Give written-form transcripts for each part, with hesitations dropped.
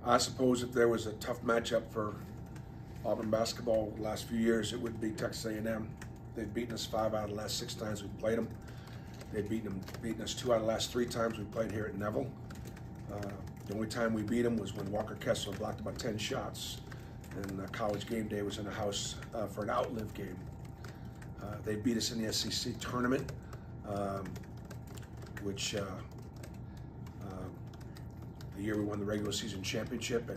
I suppose if there was a tough matchup for Auburn basketball the last few years, it would be Texas A&M. They've beaten us 5 out of the last 6 times we've played them. They've beaten us 2 out of the last 3 times we played here at Neville. The only time we beat them was when Walker Kessler blocked about 10 shots, and College Game Day was in the house for an outlive game. They beat us in the SEC tournament, which the year we won the regular season championship,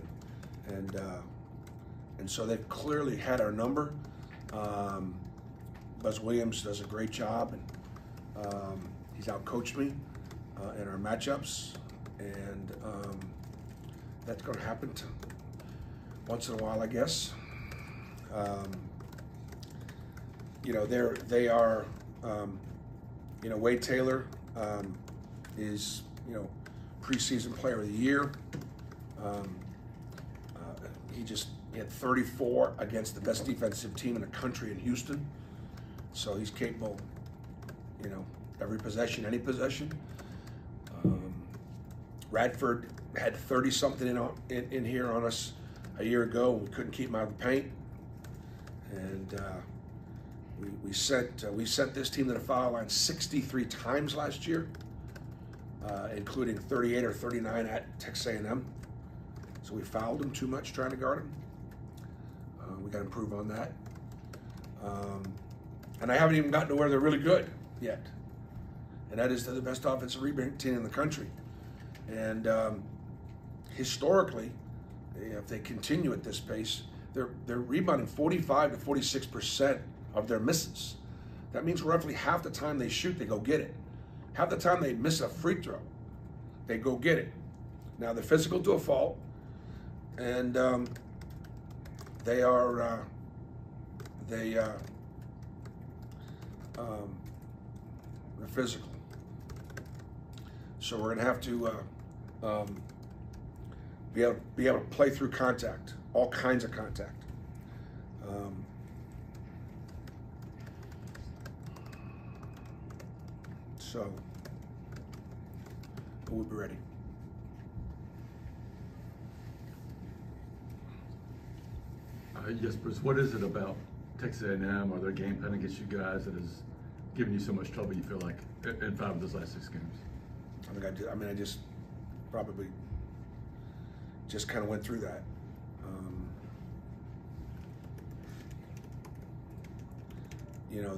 and so they've clearly had our number. Buzz Williams does a great job, and he's outcoached me in our matchups, and that's going to happen once in a while, I guess. You know, they are. You know, Wade Taylor is, you know, preseason player of the year. He had 34 against the best defensive team in the country in Houston. So he's capable, you know, every possession, any possession. Radford had 30-something in here on us a year ago. We couldn't keep him out of the paint, and we sent this team to the foul line 63 times last year, including 38 or 39 at Texas A&M. So we fouled them too much trying to guard them. We got to improve on that. And I haven't even gotten to where they're really good yet. And that is they're the best offensive rebound team in the country. And historically, if they continue at this pace, they're rebounding 45 to 46% of their misses. That means roughly half the time they shoot, they go get it. Half the time they miss a free throw, they go get it. Now they're physical to a fault, and they're physical. So we're going to have to be able to play through contact, all kinds of contact. So we'll be ready. Yes, Bruce, what is it about Texas A&M or their game plan against you guys that has given you so much trouble, you feel like, in 5 of those last 6 games? I just probably just kind of went through that. You know,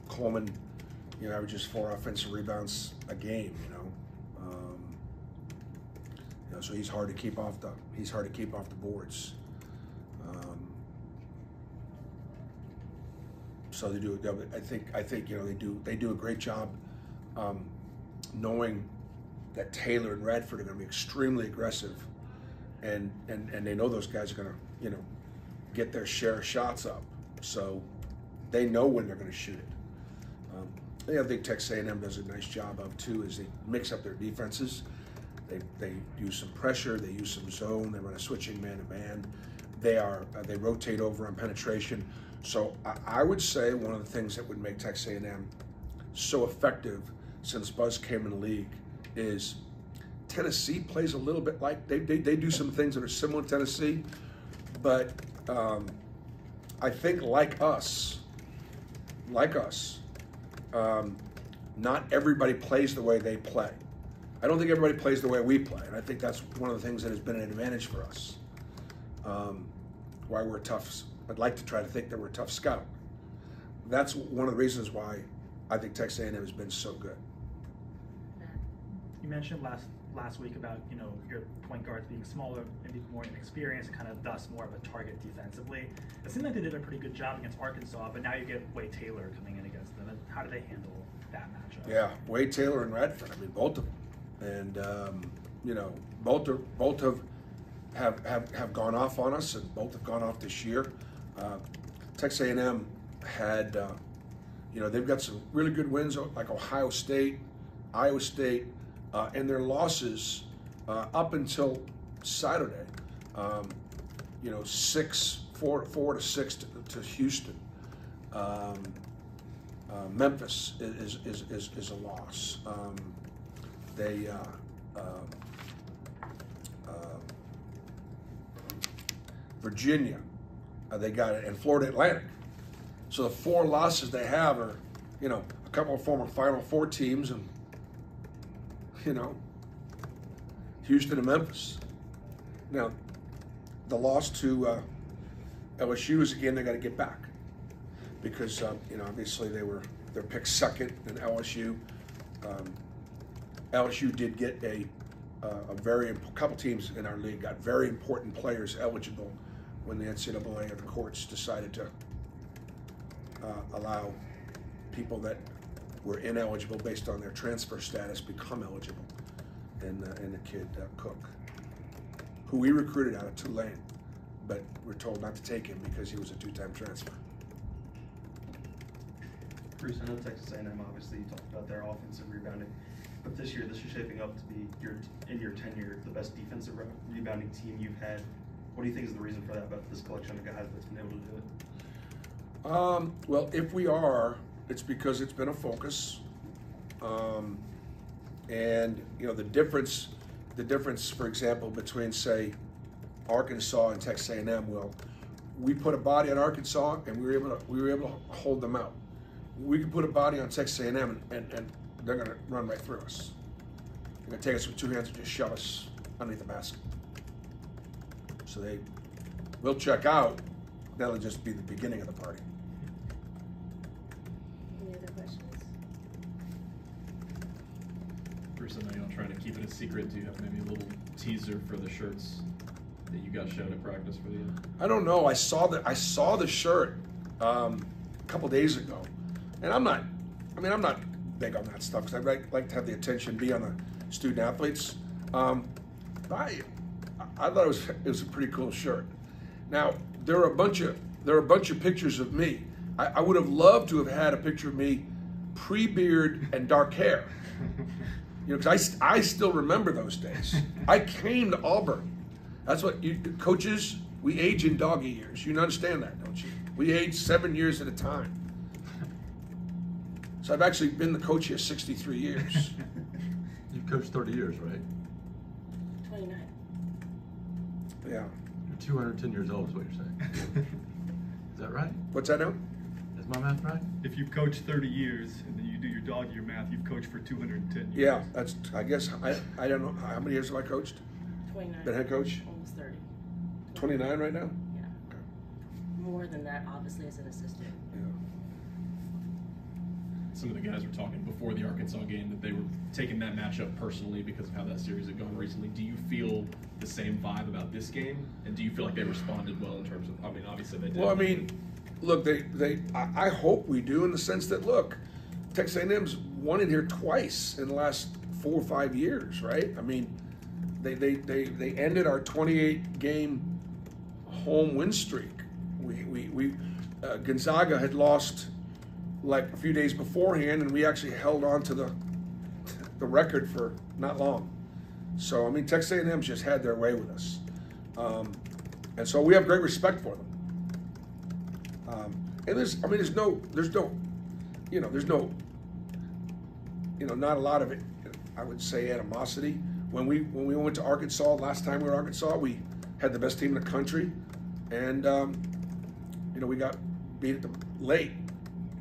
Coleman, you know, averages 4 offensive rebounds a game. So he's hard to keep off the boards. So they do. I think you know they do a great job knowing that Taylor and Radford are going to be extremely aggressive, and they know those guys are going to, you know, get their share of shots up. So they know when they're going to shoot it. The other thing Texas A&M does a nice job of too is they mix up their defenses. They use some pressure, they use some zone, they run a switching man-to-man. They rotate over on penetration. So I would say one of the things that would make Texas A&M so effective since Buzz came in the league is Tennessee plays a little bit like, they do some things that are similar to Tennessee, but I think like us, not everybody plays the way they play. I don't think everybody plays the way we play, and I think that's one of the things that has been an advantage for us. Why we're tough. I'd like to try to think that we're a tough scout. That's one of the reasons why I think Texas A&M has been so good. You mentioned last week about, you know, your point guards being smaller, maybe more inexperienced, and kind of thus more of a target defensively. It seemed like they did a pretty good job against Arkansas, but now you get Wade Taylor coming in against them. How do they handle that matchup? Yeah, Wade Taylor and Radford. I mean, both of them. And you know, both have gone off on us, and both have gone off this year. Texas A&M had, you know, they've got some really good wins like Ohio State, Iowa State, and their losses up until Saturday. You know, 4-6 to Houston. Memphis is a loss. They Virginia, they got it, and Florida Atlantic. So the 4 losses they have are, you know, a couple of former Final Four teams, and you know, Houston and Memphis. Now, the loss to LSU is, again, they got to get back because you know, obviously they're picked second in LSU. LSU did get a couple teams in our league got very important players eligible when the NCAA and the courts decided to allow people that were ineligible based on their transfer status become eligible. And the kid Cook, who we recruited out of Tulane, but we're told not to take him because he was a 2-time transfer. Bruce, I know Texas A&M, obviously, you talked about their offensive rebounding, but this year, this is shaping up to be, in your tenure, the best defensive rebounding team you've had. What do you think is the reason for that, about this collection of guys that's been able to do it? Well, if we are, it's because it's been a focus. And you know, the difference, for example, between, say, Arkansas and Texas A&M, well, we put a body on Arkansas and we were able to hold them out. We could put a body on Texas A&M and they're going to run right through us. They're going to take us with 2 hands and just shove us underneath the basket. So they will check out. That'll just be the beginning of the party. Any other questions? Bruce, I know you don't try to keep it a secret. Do you have maybe a little teaser for the shirts that you got shown at practice for the? I don't know. I saw the shirt a couple days ago, and I'm not big on that stuff because I like to have the attention be on the student athletes. I thought it was a pretty cool shirt. Now there are a bunch of pictures of me. I would have loved to have had a picture of me pre-beard and dark hair. You know, because I still remember those days. I came to Auburn. That's what coaches, we age in doggy years. You understand that, don't you? We age 7 years at a time. So I've actually been the coach here 63 years. You've coached 30 years, right? 29. Yeah. You're 210 years old is what you're saying. Is that right? What's that now? Is my math right? If you've coached 30 years and then you do your dog year math, you've coached for 210 years. Yeah, that's, I guess, I don't know, how many years have I coached? 29. Been head coach? Almost 30. 29 right now? Yeah. Okay. More than that, obviously, as an assistant. Yeah. Some of the guys were talking before the Arkansas game that they were taking that matchup personally because of how that series had gone recently. Do you feel the same vibe about this game? And do you feel like they responded well in terms of, I mean, obviously they did. Well, I mean, look, I hope we do, in the sense that, look, Texas A&M's won it here twice in the last 4 or 5 years, right? I mean, they ended our 28-game home win streak. Gonzaga had lost like a few days beforehand, and we actually held on to the record for not long. So I mean, Texas A&M's just had their way with us, and so we have great respect for them. And there's no, not a lot of it, I would say, animosity. When we went to Arkansas last time we were in Arkansas, we had the best team in the country, and we got beat late,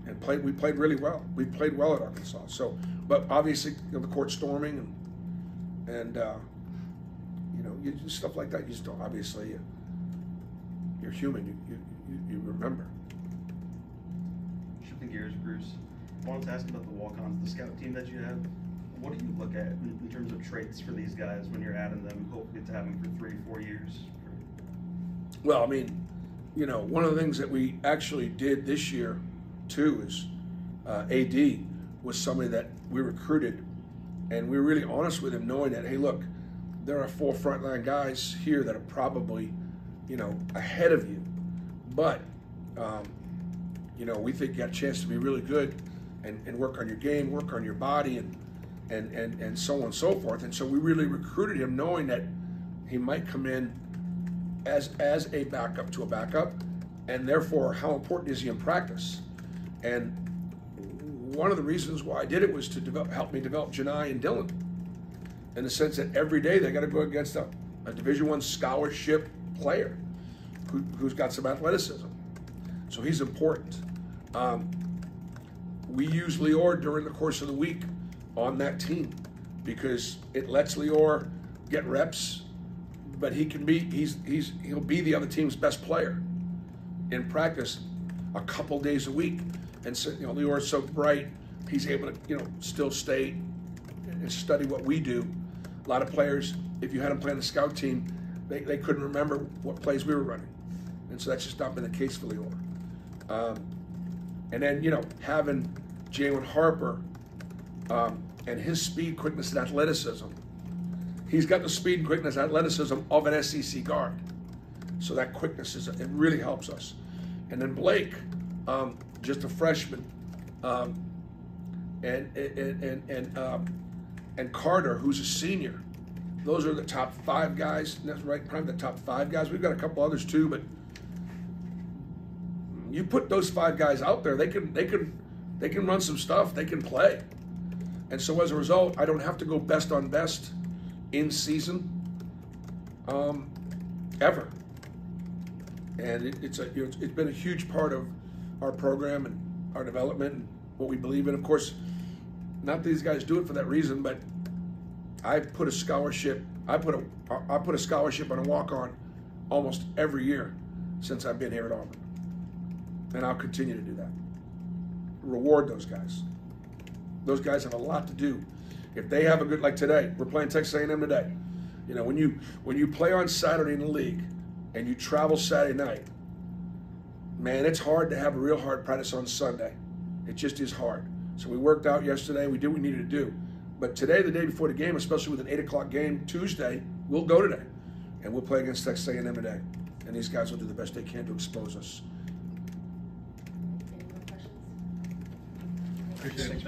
and we played really well. We played well at Arkansas. So, but obviously, the court storming and stuff like that. You just don't, obviously, you're human. You remember. Shifting gears, Bruce, I wanted to ask about the walk-ons, the scout team that you have. What do you look at in terms of traits for these guys when you're adding them, hopefully to have them for 3 or 4 years? Well, I mean, one of the things that we actually did this year, too, is AD was somebody that we recruited, and we were really honest with him, knowing that, hey, look, there are 4 frontline guys here that are probably, ahead of you, but, we think you got a chance to be really good and work on your game, work on your body, and so on and so forth. And so we really recruited him, knowing that he might come in as a backup to a backup, and therefore how important is he in practice. And one of the reasons why I did it was to help me develop Janai and Dylan. in the sense that every day they got to go against a Division I scholarship player who's got some athleticism. So he's important. We use Lior during the course of the week on that team because it lets Lior get reps, but he'll be the other team's best player in practice a couple days a week. And so, Lior's so bright, he's able to, still stay and study what we do. A lot of players, if you had them play on the scout team, they couldn't remember what plays we were running. And so that's just not been the case for Lior. And then, having Jalen Harper and his speed, quickness, and athleticism. He's got the speed, and quickness, and athleticism of an SEC guard. So that quickness, it really helps us. And then Blake, just a freshman, and Carter, who's a senior. Those are the top 5 guys. That's right, probably the top 5 guys. We've got a couple others too, but you put those 5 guys out there, they can run some stuff. They can play, and so as a result, I don't have to go best on best in season ever. And it's been a huge part of our program and our development and what we believe in. Of course, not that these guys do it for that reason, but I put a scholarship on a walk-on almost every year since I've been here at Auburn. And I'll continue to do that. Reward those guys. Those guys have a lot to do. If they have a good, like today, we're playing Texas A&M today. When you play on Saturday in the league and you travel Saturday night, man, it's hard to have a real hard practice on Sunday. It just is hard. So we worked out yesterday. We did what we needed to do. But today, the day before the game, especially with an 8 o'clock game Tuesday, we'll go today. And we'll play against Texas A&M today. And these guys will do the best they can to expose us. Any more questions? Appreciate it.